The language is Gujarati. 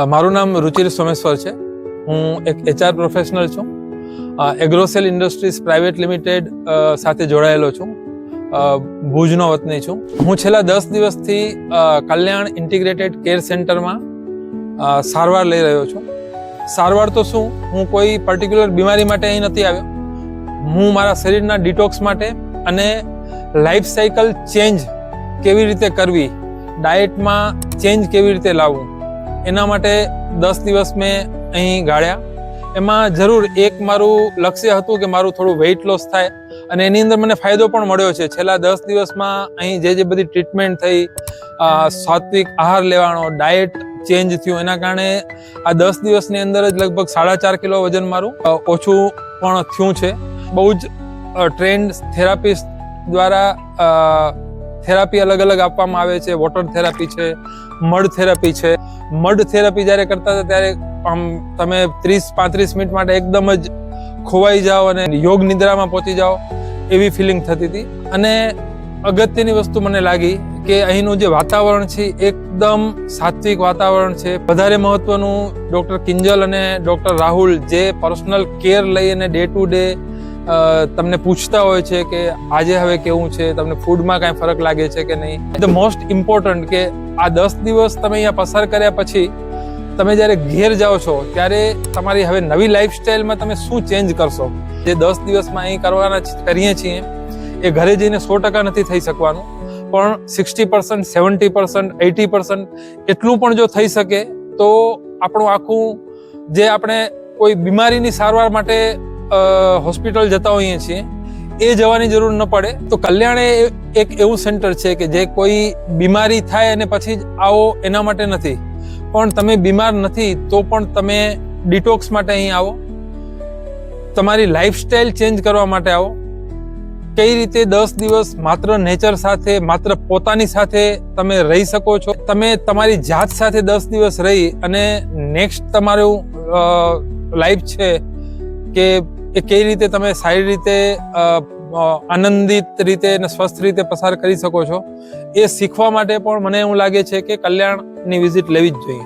મારું નામ રુચિર સોમેશ્વર છે। હું એક HR પ્રોફેશનલ છું। એગ્રોસેલ ઇન્ડસ્ટ્રીઝ પ્રાઇવેટ લિમિટેડ સાથે જોડાયેલો છું। ભુજનો વતની છું। હું છેલ્લા 10 દિવસથી કલ્યાણ ઇન્ટિગ્રેટેડ કેર સેન્ટરમાં સારવાર લઈ રહ્યો છું। સારવાર તો શું, હું કોઈ પર્ટિક્યુલર બીમારી માટે અહીં નથી આવ્યો। હું મારા શરીરના ડિટોક્સ માટે અને લાઈફ સાયકલ ચેન્જ કેવી રીતે કરવી, ડાયટમાં ચેન્જ કેવી રીતે લાવવું, એના માટે 10 દિવસ મેં અહીં ગાળ્યા। એમાં જરૂર એક મારું લક્ષ્ય હતું કે મારું થોડું વેઇટ લોસ થાય, અને એની અંદર મને ફાયદો પણ મળ્યો છે। છેલ્લા 10 દિવસમાં અહીં જે બધી ટ્રીટમેન્ટ થઈ, સાત્વિક આહાર લેવાનો, ડાયટ ચેન્જ થયું, એના કારણે આ 10 દિવસની અંદર જ લગભગ 4.5 કિલો વજન મારું ઓછું પણ થયું છે। બહુ જ ટ્રેન્ડ થેરાપિસ્ટ દ્વારા થેરાપી અલગ અલગ આપવામાં આવે છે। વોટર થેરાપી છે, મડ થેરાપી છે। મડ થેરાપી જ્યારે કરતા હતા ત્યારે આમ તમે 30-35 મિનિટ માટે એકદમ જ ખોવાઈ જાઓ અને યોગ નિદ્રામાં પહોંચી જાઓ એવી ફિલિંગ થતી હતી। અને અગત્યની વસ્તુ મને લાગી કે અહીંનું જે વાતાવરણ છે એકદમ સાત્વિક વાતાવરણ છે। વધારે મહત્વનું, ડૉક્ટર કિંજલ અને ડૉક્ટર રાહુલ જે પર્સનલ કેર લઈ અને ડે ટુ ડે તમને પૂછતા હોય છે કે આજે હવે કેવું છે, તમને ફૂડમાં કાંઈ ફરક લાગે છે કે નહીં। ધ મોસ્ટ ઇમ્પોર્ટન્ટ કે આ 10 દિવસ તમે અહીંયા પસાર કર્યા પછી તમે જ્યારે ઘેર જાઓ છો ત્યારે તમારી હવે નવી લાઈફસ્ટાઈલમાં તમે શું ચેન્જ કરશો। જે 10 દિવસમાં અહીં કરીએ છીએ એ ઘરે જઈને 100% નથી થઈ શકવાનું, પણ 60%, 70%, 80% એટલું પણ જો થઈ શકે તો આપણું આખું જે આપણે કોઈ બીમારીની સારવાર માટે હોસ્પિટલ જતા હોઈએ છીએ એ જવાની જરૂર ન પડે। તો કલ્યાણ એક એવું સેન્ટર છે કે જે કોઈ બીમારી થાય અને પછી જ આવો એના માટે નથી, પણ તમે બીમાર નથી તો પણ તમે ડિટોક્સ માટે અહીં આવો, તમારી લાઈફસ્ટાઈલ ચેન્જ કરવા માટે આવો। કઈ રીતે 10 દિવસ માત્ર નેચર સાથે, માત્ર પોતાની સાથે તમે રહી શકો છો, તમે તમારી જાત સાથે 10 દિવસ રહી અને નેક્સ્ટ તમારું લાઈફ છે કે એ કઈ રીતે તમે સારી રીતે આનંદિત રીતે અને સ્વસ્થ રીતે પસાર કરી શકો છો, એ શીખવા માટે પણ મને એવું લાગે છે કે કલ્યાણની વિઝિટ લેવી જ જોઈએ।